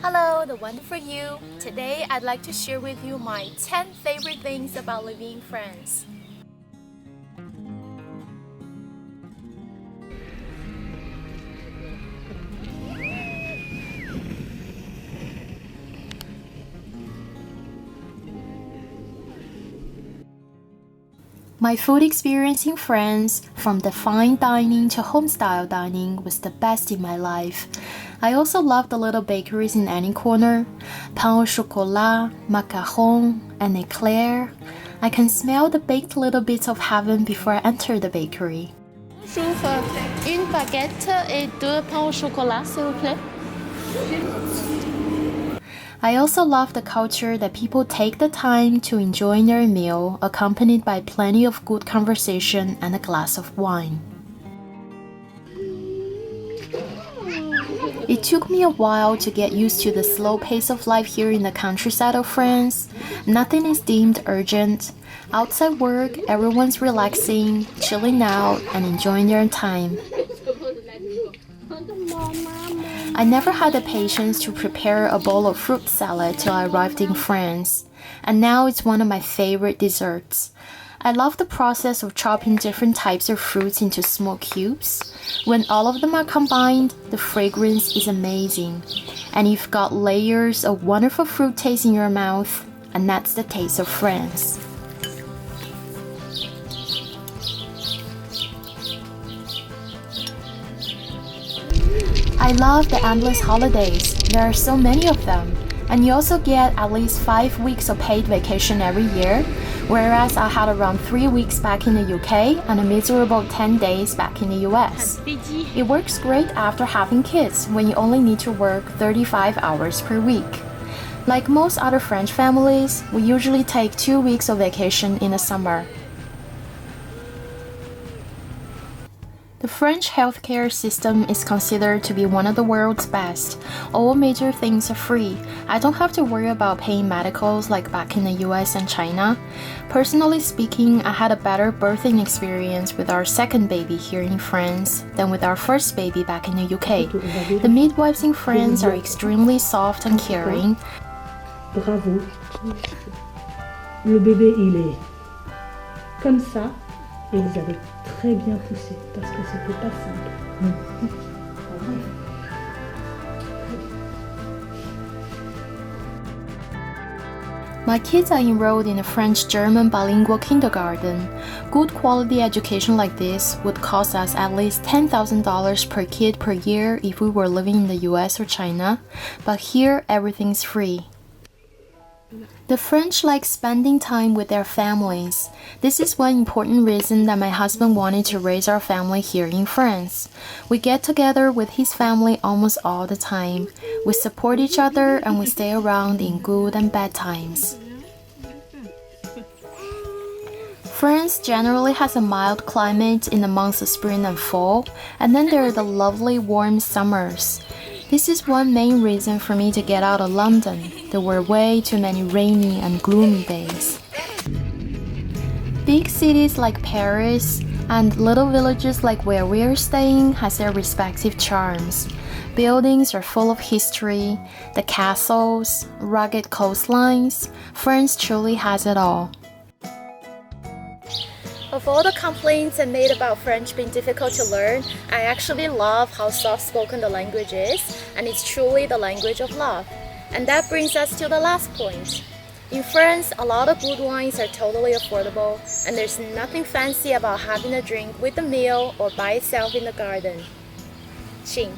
Hello, the wonderful you. Today I'd like to share with you my 10 favorite things about living in France. My food experience in France, from the fine dining to home-style dining, was the best in my life. I also love the little bakeries in any corner. Pain au chocolat, macaron, and éclair. I can smell the baked little bits of heaven before I enter the bakery. Bonjour, une baguette et deux pains au chocolat, s'il vous plaît. I also love the culture that people take the time to enjoy their meal, accompanied by plenty of good conversation and a glass of wine. It took me a while to get used to the slow pace of life here in the countryside of France. Nothing is deemed urgent. Outside work, everyone's relaxing, chilling out, and enjoying their time. I never had the patience to prepare a bowl of fruit salad till I arrived in France, and now it's one of my favorite desserts. I love the process of chopping different types of fruits into small cubes. When all of them are combined, the fragrance is amazing, and you've got layers of wonderful fruit taste in your mouth, and that's the taste of France. I love the endless holidays. There are so many of them. And you also get at least 5 weeks of paid vacation every year, whereas I had around 3 weeks back in the UK and a miserable 10 days back in the US. It works great after having kids when you only need to work 35 hours per week. Like most other French families, we usually take 2 weeks of vacation in the summer. The French healthcare system is considered to be one of the world's best. All major things are free. I don't have to worry about paying medicals like back in the US and China. Personally speaking, I had a better birthing experience with our second baby here in France than with our first baby back in the UK. The midwives in France are extremely soft and caring. Bravo. Le bébé, il est comme ça. Et vous avez très bien poussé, parce que c'était pas simple. My kids are enrolled in a French-German bilingual kindergarten. Good quality education like this would cost us at least $10,000 per kid per year if we were living in the US or China, but here everything's free. The French like spending time with their families. This is one important reason that my husband wanted to raise our family here in France. We get together with his family almost all the time. We support each other and we stay around in good and bad times. France generally has a mild climate in the months of spring and fall, and then there are the lovely warm summers. This is one main reason for me to get out of London. There were way too many rainy and gloomy days. Big cities like Paris and little villages like where we are staying has their respective charms. Buildings are full of history, the castles, rugged coastlines. France truly has it all. Of all the complaints I made about French being difficult to learn, I actually love how soft-spoken the language is, and it's truly the language of love. And that brings us to the last point. In France, a lot of good wines are totally affordable, and there's nothing fancy about having a drink with a meal or by itself in the garden. Ching.